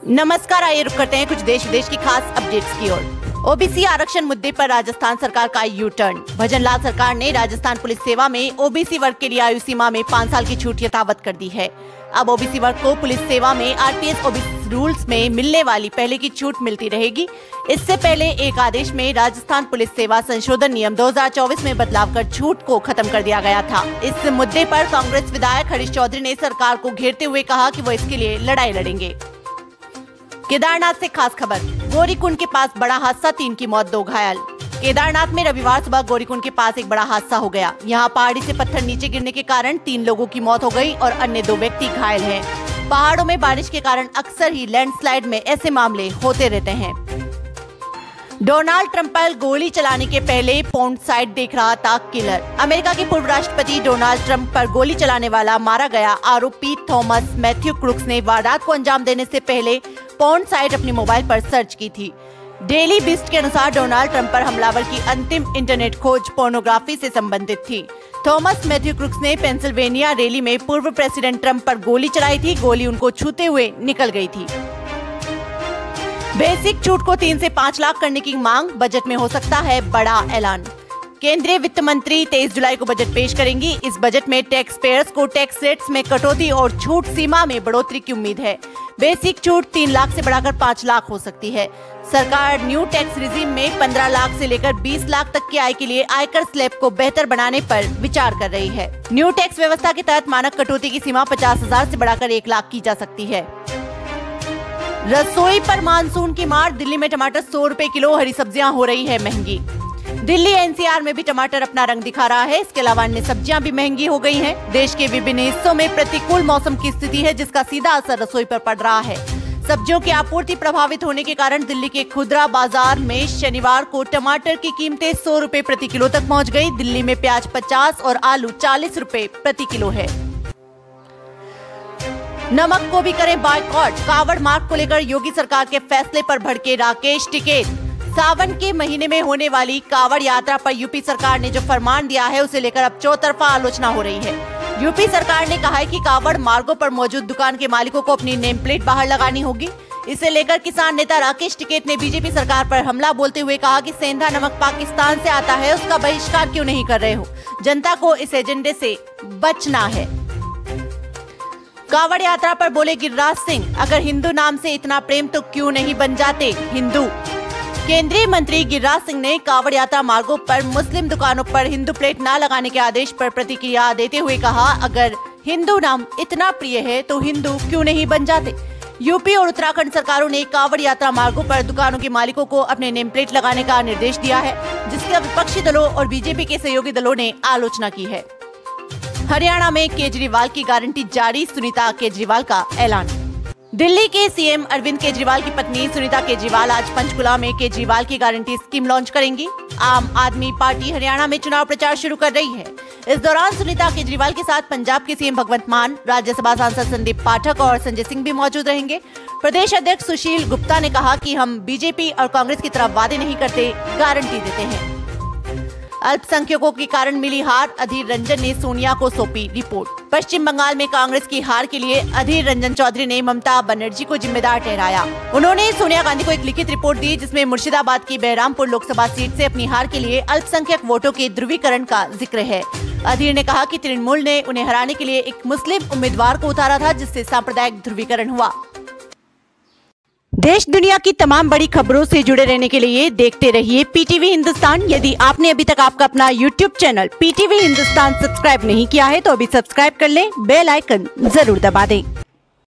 नमस्कार, आइए रुक करते हैं कुछ देश विदेश की खास अपडेट्स की ओर। ओबीसी आरक्षण मुद्दे पर राजस्थान सरकार का यू टर्न। भजनलाल सरकार ने राजस्थान पुलिस सेवा में ओबीसी वर्ग के लिए आयु सीमा में 5 साल की छूट यथावत कर दी है। अब ओबीसी वर्ग को पुलिस सेवा में आरपीएस ओबीसी रूल्स में मिलने वाली पहले की छूट मिलती रहेगी। इससे पहले एक आदेश में राजस्थान पुलिस सेवा संशोधन नियम 2024 में बदलाव कर छूट को खत्म कर दिया गया था। इस मुद्दे पर कांग्रेस विधायक हरीश चौधरी ने सरकार को घेरते हुए कहा कि वो इसके लिए लड़ाई लड़ेंगे। केदारनाथ से खास खबर। गौरीकुंड के पास बड़ा हादसा, 3 की मौत, 2 घायल। केदारनाथ में रविवार सुबह गौरीकुंड के पास एक बड़ा हादसा हो गया। यहाँ पहाड़ी से पत्थर नीचे गिरने के कारण 3 लोगों की मौत हो गई और अन्य 2 व्यक्ति घायल हैं। पहाड़ों में बारिश के कारण अक्सर ही लैंडस्लाइड में ऐसे मामले होते रहते हैं। डोनाल्ड ट्रंप पर गोली चलाने के पहले पोर्न साइट देख रहा था किलर। अमेरिका के पूर्व राष्ट्रपति डोनाल्ड ट्रंप पर गोली चलाने वाला मारा गया आरोपी थॉमस मैथ्यू क्रुक्स ने वारदात को अंजाम देने से पहले पोर्न साइट अपने मोबाइल पर सर्च की थी। डेली बिस्ट के अनुसार डोनाल्ड ट्रंप पर हमलावर की अंतिम इंटरनेट खोज पोर्नोग्राफी से संबंधित थी। थॉमस मैथ्यू क्रुक्स ने पेंसिल्वेनिया रैली में पूर्व प्रेसिडेंट ट्रंप पर गोली चलाई थी। गोली उनको छूते हुए निकल गई थी। बेसिक छूट को 3 से 5 लाख करने की मांग, बजट में हो सकता है बड़ा ऐलान। केंद्रीय वित्त मंत्री 23 जुलाई को बजट पेश करेंगी। इस बजट में टैक्स पेयर्स को टैक्स रेट्स में कटौती और छूट सीमा में बढ़ोतरी की उम्मीद है। बेसिक छूट 3 लाख से बढ़ाकर 5 लाख हो सकती है। सरकार न्यू टैक्स रिजीम में 15 लाख से लेकर 20 लाख तक की आय के लिए आयकर स्लैब को बेहतर बनाने पर विचार कर रही है। न्यू टैक्स व्यवस्था के तहत मानक कटौती की सीमा 50,000 से बढ़ाकर 1 लाख की जा सकती है। रसोई पर मानसून की मार। दिल्ली में टमाटर 100 रुपए किलो, हरी सब्जियां हो रही है महंगी। दिल्ली एनसीआर में भी टमाटर अपना रंग दिखा रहा है। इसके अलावा अन्य सब्जियां भी महंगी हो गई हैं। देश के विभिन्न हिस्सों में प्रतिकूल मौसम की स्थिति है, जिसका सीधा असर रसोई पर पड़ रहा है। सब्जियों की आपूर्ति प्रभावित होने के कारण दिल्ली के खुदरा बाजार में शनिवार को टमाटर की कीमतें 100 रुपए प्रति किलो तक पहुंच गई। दिल्ली में प्याज 50 और आलू 40 रुपए प्रति किलो है। नमक को भी करें बायकॉट। कावड़ मार्ग को लेकर योगी सरकार के फैसले पर भड़के राकेश टिकैत। सावन के महीने में होने वाली कावड़ यात्रा पर यूपी सरकार ने जो फरमान दिया है, उसे लेकर अब चौतरफा आलोचना हो रही है। यूपी सरकार ने कहा है कि कावड़ मार्गों पर मौजूद दुकान के मालिकों को अपनी नेम प्लेट बाहर लगानी होगी। इसे लेकर किसान नेता राकेश टिकैत ने बीजेपी सरकार पर हमला बोलते हुए कहा कि सेंधा नमक पाकिस्तान से आता है, उसका बहिष्कार क्यों नहीं कर रहे हो? जनता को इस एजेंडे से बचना है। कावड़ यात्रा पर बोले गिरिराज सिंह, अगर हिंदू नाम से इतना प्रेम तो क्यों नहीं बन जाते हिंदू। केंद्रीय मंत्री गिरिराज सिंह ने कावड़ यात्रा मार्गों पर मुस्लिम दुकानों पर हिंदू प्लेट न लगाने के आदेश पर प्रतिक्रिया देते हुए कहा, अगर हिंदू नाम इतना प्रिय है तो हिंदू क्यों नहीं बन जाते। यूपी और उत्तराखंड सरकारों ने कावड़ यात्रा मार्गों पर दुकानों के मालिकों को अपने नेम प्लेट लगाने का निर्देश दिया है, जिसका विपक्षी दलों और बीजेपी के सहयोगी दलों ने आलोचना की है। हरियाणा में केजरीवाल की गारंटी जारी, सुनीता केजरीवाल का ऐलान। दिल्ली के सीएम अरविंद केजरीवाल की पत्नी सुनीता केजरीवाल आज पंचकुला में केजरीवाल की गारंटी स्कीम लॉन्च करेंगी। आम आदमी पार्टी हरियाणा में चुनाव प्रचार शुरू कर रही है। इस दौरान सुनीता केजरीवाल के साथ पंजाब के सीएम भगवंत मान, राज्यसभा सांसद संदीप पाठक और संजय सिंह भी मौजूद रहेंगे। प्रदेश अध्यक्ष सुशील गुप्ता ने कहा कि हम बीजेपी और कांग्रेस की तरफ वादे नहीं करते, गारंटी देते हैं। अल्पसंख्यकों के कारण मिली हार, अधीर रंजन ने सोनिया को सौंपी रिपोर्ट। पश्चिम बंगाल में कांग्रेस की हार के लिए अधीर रंजन चौधरी ने ममता बनर्जी को जिम्मेदार ठहराया। उन्होंने सोनिया गांधी को एक लिखित रिपोर्ट दी, जिसमें मुर्शिदाबाद की बहरामपुर लोकसभा सीट से अपनी हार के लिए अल्पसंख्यक वोटों के ध्रुवीकरण का जिक्र है। अधीर ने कहा कि तृणमूल ने उन्हें हराने के लिए एक मुस्लिम उम्मीदवार को उतारा था, जिससे सांप्रदायिक ध्रुवीकरण हुआ। देश दुनिया की तमाम बड़ी खबरों से जुड़े रहने के लिए देखते रहिए पीटीवी हिंदुस्तान। यदि आपने अभी तक आपका अपना YouTube channel PTV Hindustan subscribe नहीं किया है तो अभी सब्सक्राइब कर लें, बेल आइकन जरूर दबा दें।